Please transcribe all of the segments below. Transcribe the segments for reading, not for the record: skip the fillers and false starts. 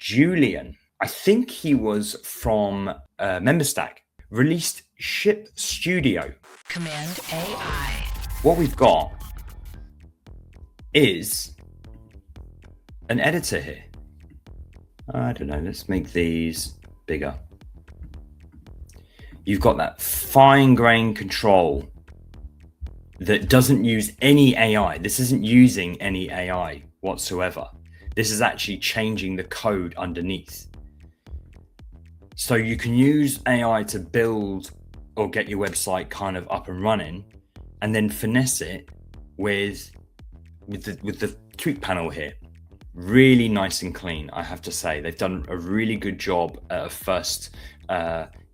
Julian, I think he was from Memberstack, released Ship Studio. Cmd+AI. What we've got is an editor here. I don't know, let's make these bigger. You've got that fine-grained control that doesn't use any AI. This isn't using any AI whatsoever. This is actually changing the code underneath. So you can use AI to build or get your website kind of up and running, and then finesse it with the tweak panel here. Really nice and clean, I have to say. They've done a really good job at a first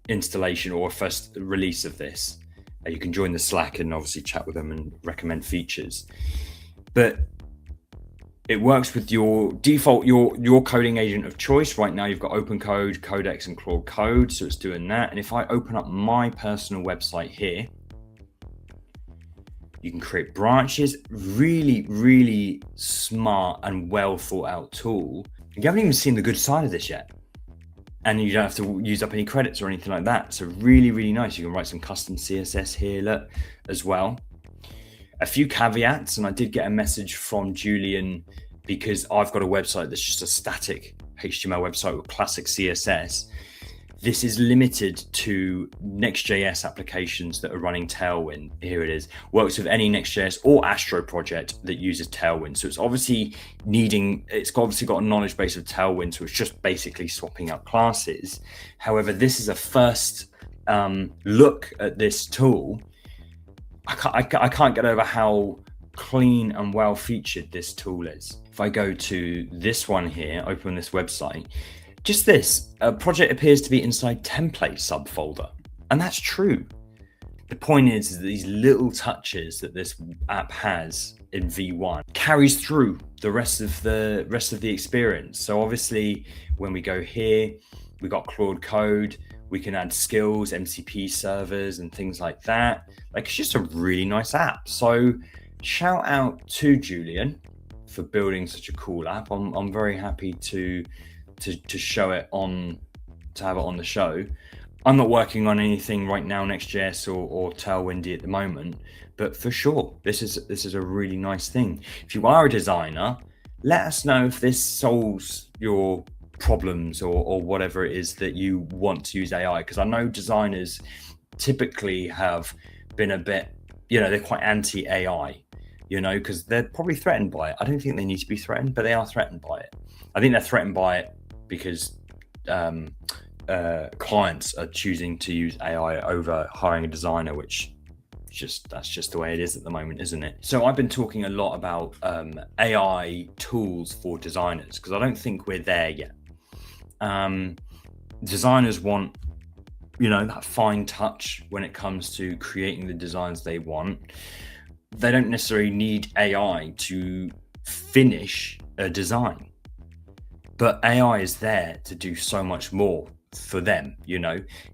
installation or a first release of this. You can join the Slack and obviously chat with them and recommend features. But it works with your default, your coding agent of choice. Right now you've got OpenCode, Codex, and Claude Code, so it's doing that. And if I open up my personal website here, you can create branches. Really, really smart and well thought out tool. You haven't even seen the good side of this yet. And you don't have to use up any credits or anything like that. So really, really nice. You can write some custom CSS here, look, as well. A few caveats, and I did get a message from Julian because I've got a website that's just a static HTML website with classic CSS. This is limited to Next.js applications that are running Tailwind. Here it is. Works with any Next.js or Astro project that uses Tailwind. So it's obviously got a knowledge base of Tailwind, so it's just basically swapping out classes. However, this is a first look at this tool. I can't get over how clean and well featured this tool is. If I go to this one here, open this website, just this, a project appears to be inside template subfolder. And that's true. The point is these little touches that this app has in V1 carries through the rest of the experience. So obviously when we go here, we got Claude Code, we can add skills, MCP servers and things like that. Like, it's just a really nice app. So shout out to Julian for building such a cool app. I'm very happy to show it on, to have it on the show. I'm not working on anything right now, Next.js or Tailwindy at the moment, but for sure, this is a really nice thing. If you are a designer, let us know if this solves your problems or whatever it is that you want to use AI, because I know designers typically have been a bit, they're quite anti-AI, because they're probably threatened by it. I don't think they need to be threatened, but they are threatened by it. I think they're threatened by it because clients are choosing to use AI over hiring a designer, which that's just the way it is at the moment, isn't it? So I've been talking a lot about AI tools for designers because I don't think we're there yet. Designers want, that fine touch when it comes to creating the designs they want. They don't necessarily need AI to finish a design. But AI is there to do so much more for them,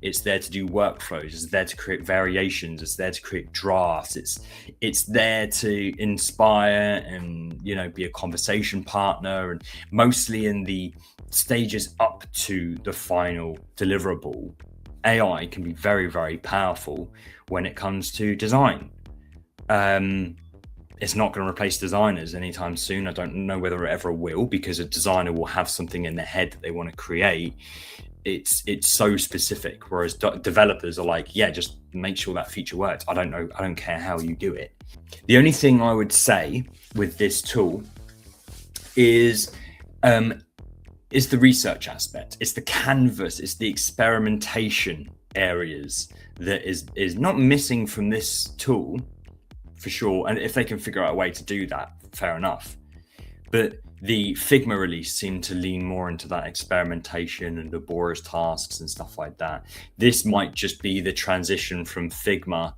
It's there to do workflows, it's there to create variations, it's there to create drafts, it's there to inspire and, be a conversation partner, and mostly in the stages up to the final deliverable. AI can be very, very powerful when it comes to design. It's not going to replace designers anytime soon. I don't know whether it ever will, because a designer will have something in their head that they want to create. It's so specific, whereas developers are like, yeah, just make sure that feature works. I don't know. I don't care how you do it. The only thing I would say with this tool is the research aspect. It's the canvas. It's the experimentation areas that is not missing from this tool, for sure. And if they can figure out a way to do that, fair enough. But the Figma release seemed to lean more into that experimentation and laborious tasks and stuff like that. This might just be the transition from Figma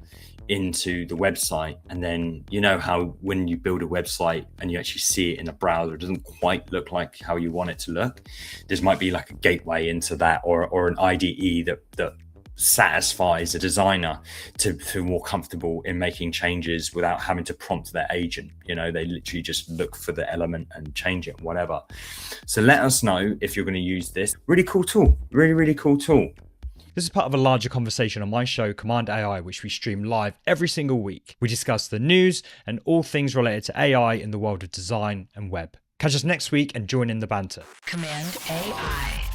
into the website. And then, how when you build a website and you actually see it in a browser, it doesn't quite look like how you want it to look. This might be like a gateway into that, or an IDE that satisfies a designer to feel more comfortable in making changes without having to prompt their agent. You know, they literally just look for the element and change it, whatever. So let us know if you're going to use this. Really cool tool. Really, really cool tool. This is part of a larger conversation on my show, Cmd+AI, which we stream live every single week. We discuss the news and all things related to AI in the world of design and web. Catch us next week and join in the banter. Cmd.AI.